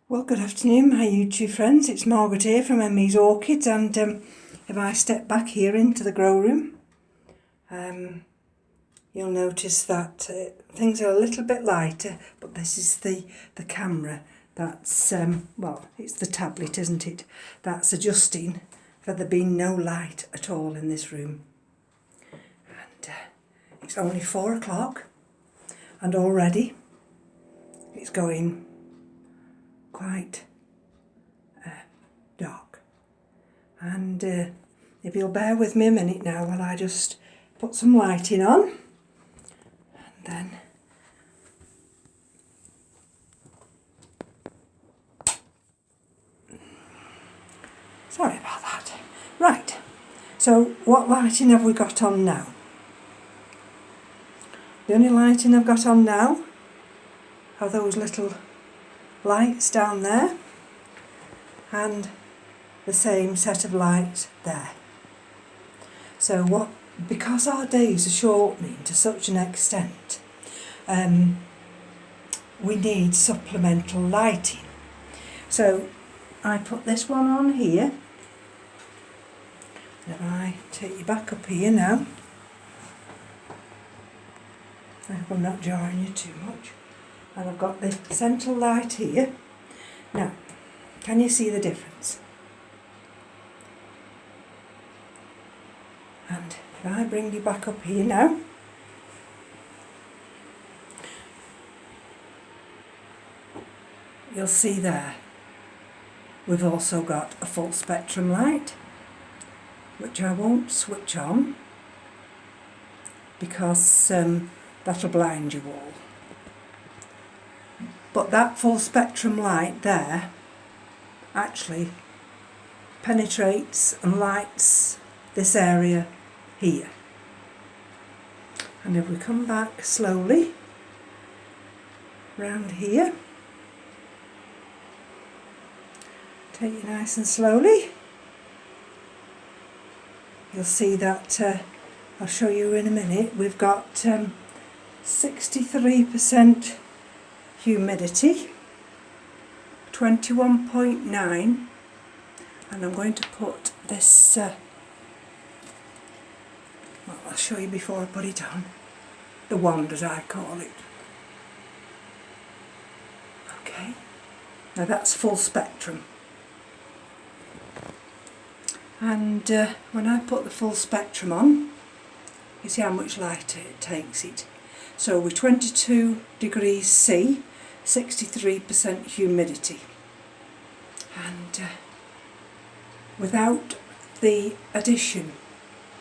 Well, good afternoon, my YouTube friends. It's Margaret here from M.E.s Orchids, and if I step back here into the grow room, you'll notice that things are a little bit lighter, but this is the camera that's, well, it's the tablet, isn't it, that's adjusting for there being no light at all in this room. And it's only 4 o'clock, and already it's going quite dark. And if you'll bear with me a minute now while I just put some lighting on, and then sorry about that. Right, so what lighting have we got on now? The only lighting I've got on now are those little lights down there and the same set of lights there. So because our days are shortening to such an extent, we need supplemental lighting. So I put this one on here, and if I take you back up here now, I hope I'm not jarring you too much. And I've got the central light here. Now, can you see the difference? And if I bring you back up here now, you'll see there we've also got a full spectrum light, which I won't switch on because that'll blind you all. But that full spectrum light there actually penetrates and lights this area here. And if we come back slowly round here, take you nice and slowly, you'll see that I'll show you in a minute, we've got 63% humidity, 21.9, and I'm going to put this, well, I'll show you before I put it on, the wand as I call it. Okay, now that's full spectrum. And when I put the full spectrum on, you see how much light it takes it. So with 22 degrees C, 63% humidity, and without the addition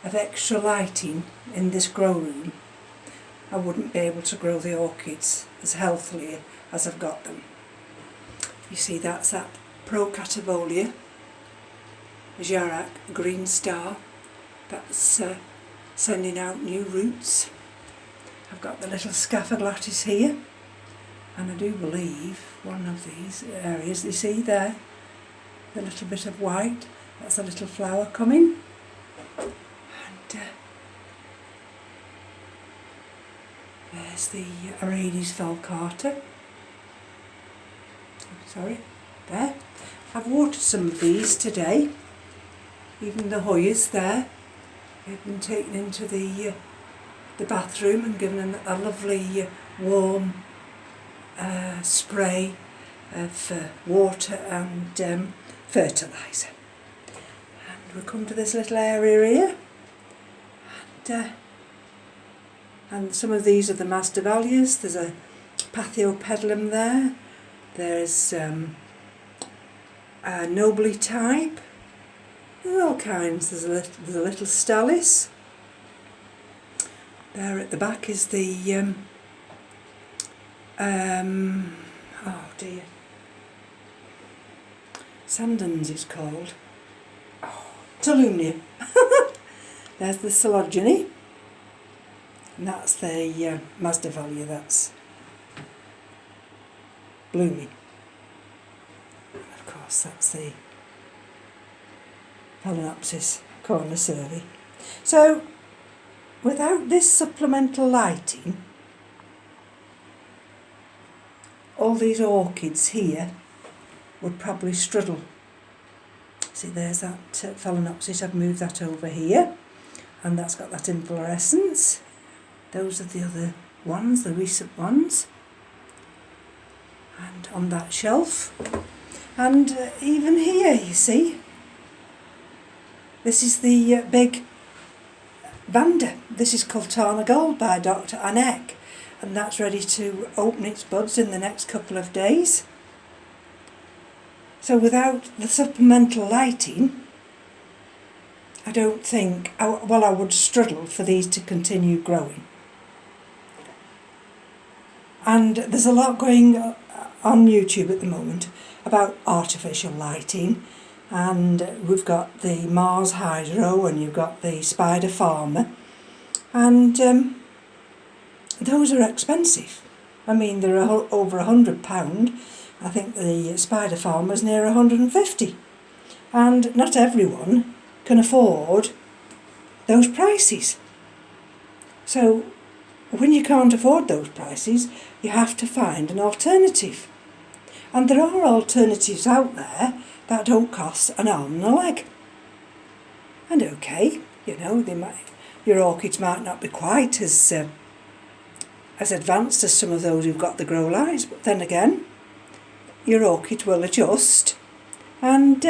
of extra lighting in this grow room, I wouldn't be able to grow the orchids as healthily as I've got them. You see, that's that Procativolia Jarak green star that's sending out new roots. I've got the little Scaphoglatis here, and I do believe one of these areas, you see there, the little bit of white, that's a little flower coming. And there's the Orchids falcata. Sorry, there. I've watered some of these today, even the Hoyas there. They've been taken into the bathroom and given a lovely warm spray of water and fertiliser. And we'll come to this little area here, and some of these are the Masdevallias. There's a Pathiopedilum there. There's a Nobly type. There's all kinds. There's a little Stalis. There at the back is the oh dear, Sandons it's called. Oh, Tolumnia. There's the Sologeny, and that's the Masdevallia that's blooming. And of course that's the Phalaenopsis cornucervi. So without this supplemental lighting, all these orchids here would probably struggle. See, there's that Phalaenopsis. I've moved that over here, and that's got that inflorescence. Those are the other ones, the recent ones, and on that shelf. And even here, you see, this is the big Vanda. This is Cultana Gold by Dr. Anek, and that's ready to open its buds in the next couple of days. So without the supplemental lighting, I don't think, I would struggle for these to continue growing. And there's a lot going on YouTube at the moment about artificial lighting, and we've got the Mars Hydro and you've got the Spider Farmer, and those are expensive. I mean, they're over £100. I think the Spider Farmer's near 150, and not everyone can afford those prices. So when you can't afford those prices, you have to find an alternative. And there are alternatives out there that don't cost an arm and a leg. And okay, you know, your orchids might not be quite as advanced as some of those who've got the grow lights, but then again, your orchid will adjust and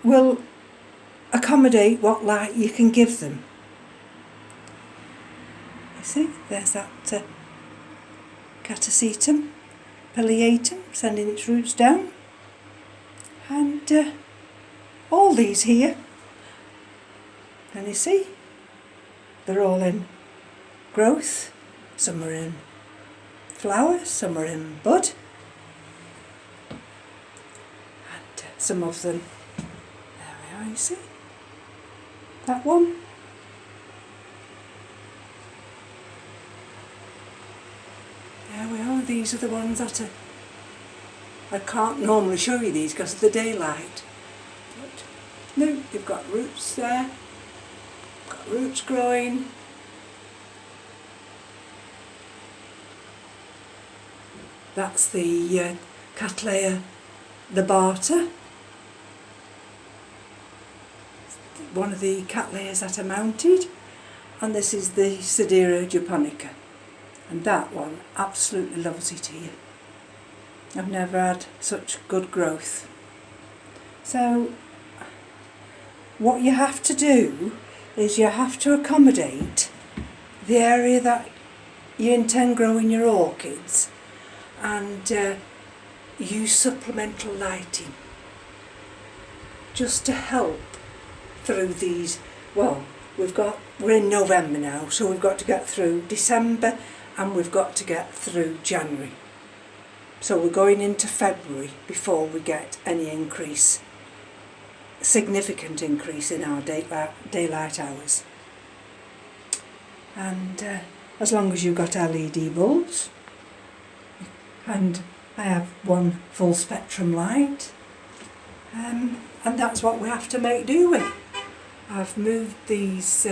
will accommodate what light you can give them. You see, there's that Catasetum pileatum sending its roots down, and all these here, and you see, they're all in growth. Some are in flower, some are in bud, and some of them, there we are, you see, that one, there we are. These are the ones that I can't normally show you these because of the daylight, but no, they've got roots there, got roots growing. That's the Cattleya lobata, one of the Cattleyas that are mounted, and this is the Sedera japonica, and that one absolutely loves it here. I've never had such good growth. So what you have to do is you have to accommodate the area that you intend growing your orchids, and use supplemental lighting just to help through these. Well, we're in November now, so we've got to get through December and we've got to get through January. So we're going into February before we get any significant increase in our daylight hours. And as long as you've got LED bulbs, and I have one full spectrum light, and that's what we have to make do with. I've moved these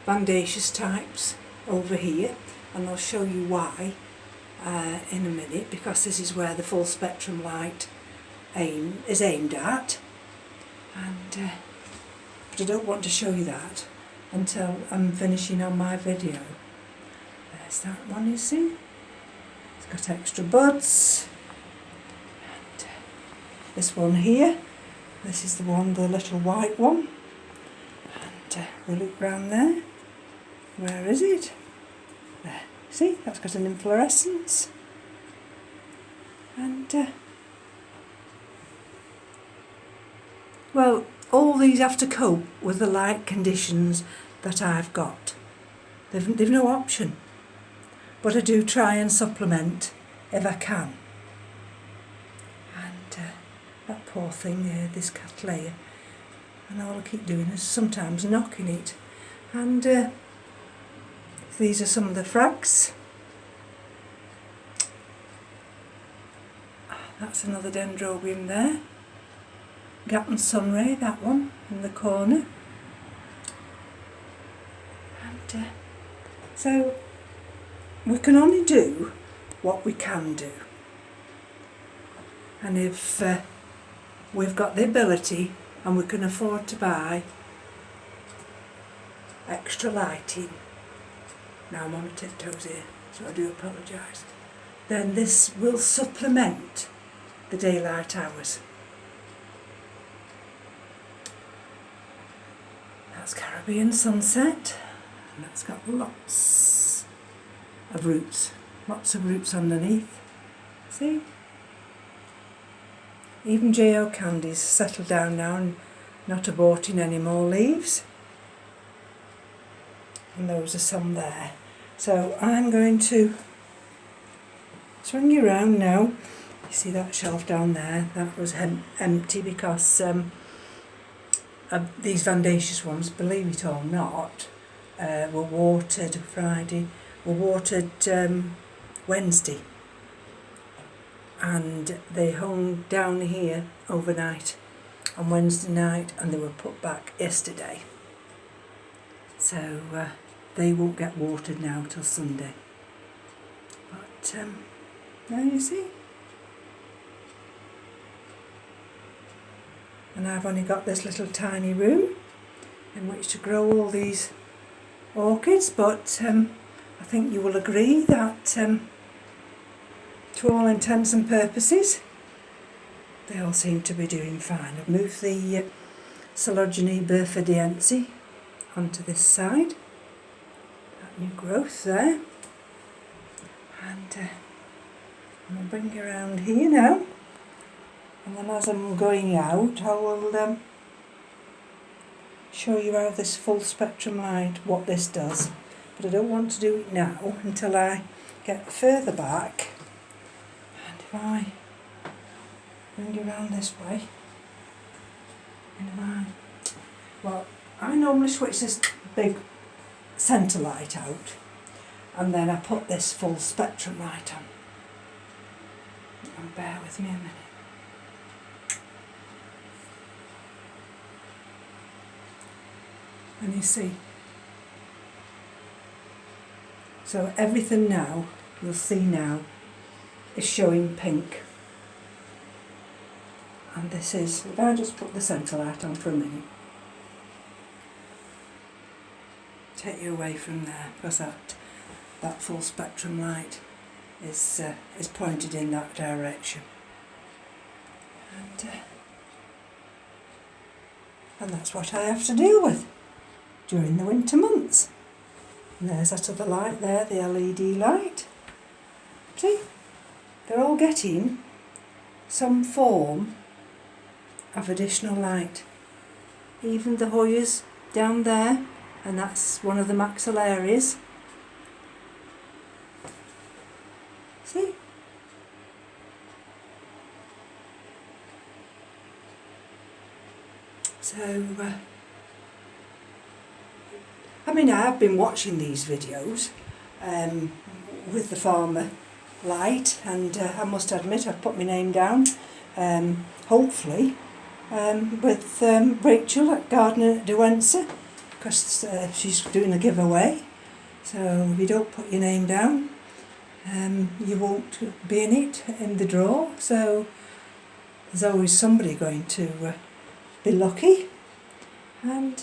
bandaceous types over here, and I'll show you why in a minute, because this is where the full spectrum light is aimed at, and but I don't want to show you that until I'm finishing on my video. There's that one, you see. Got extra buds, and this one here, this is the little white one, and we look round there, where is it? There, see, that's got an inflorescence, and well, all these have to cope with the light conditions that I've got. They've no option. But I do try and supplement if I can. And that poor thing there, this Cattleya, and all I keep doing is sometimes knocking it. And these are some of the frags. That's another dendrobium there. Gap and Sunray, that one, in the corner. And so we can only do what we can do. And if we've got the ability and we can afford to buy extra lighting, now I'm on my tiptoes here, so I do apologise, then this will supplement the daylight hours. That's Caribbean Sunset, and that's got lots of roots underneath. See? Even J.O. Candy's settled down now and not aborting any more leaves. And those are some there. So I'm going to swing you around now. You see that shelf down there? That was empty because these Vandacious ones, believe it or not, were watered Friday, were watered Wednesday, and they hung down here overnight on Wednesday night, and they were put back yesterday. So they won't get watered now till Sunday. But there you see. And I've only got this little tiny room in which to grow all these orchids, but I think you will agree that to all intents and purposes they all seem to be doing fine. I've moved the Coleogyne burfordiense onto this side, that new growth there, and I'm going to bring you around here now. And then as I'm going out, I will show you how this full spectrum light, what this does. But I don't want to do it now until I get further back. And if I bring you around this way, well, I normally switch this big centre light out, and then I put this full spectrum light on. And bear with me a minute. And you see, so everything now, you'll see now, is showing pink. And this is, if I just put the centre light on for a minute, take you away from there, because that full spectrum light is pointed in that direction. And that's what I have to deal with during the winter months. And there's that other light there, the LED light. See, they're all getting some form of additional light. Even the Hoyas down there, and that's one of the maxillarias. See? So, I mean, I've been watching these videos with the farmer light, and I must admit I've put my name down, hopefully, with Rachel at Gardener at Duensa, because she's doing a giveaway. So if you don't put your name down, you won't be in it, in the draw. So there's always somebody going to be lucky. And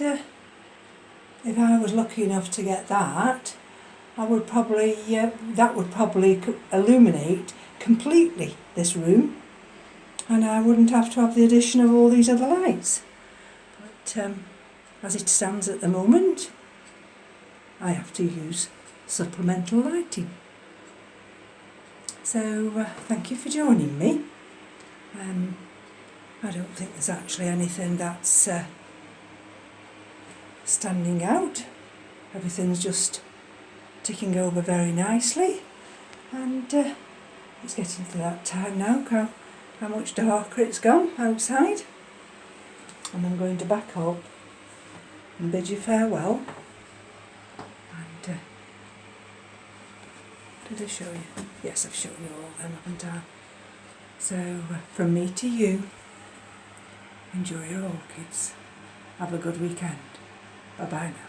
if I was lucky enough to get that, I would probably, that would probably illuminate completely this room, and I wouldn't have to have the addition of all these other lights. But as it stands at the moment, I have to use supplemental lighting. So thank you for joining me. I don't think there's actually anything that's standing out. Everything's just ticking over very nicely, and it's getting to that time now, how much darker it's gone outside. And I'm going to back up and bid you farewell. And did I show you? Yes, I've shown you all of them, haven't I? So from me to you, enjoy your orchids. Have a good weekend. Bye bye now.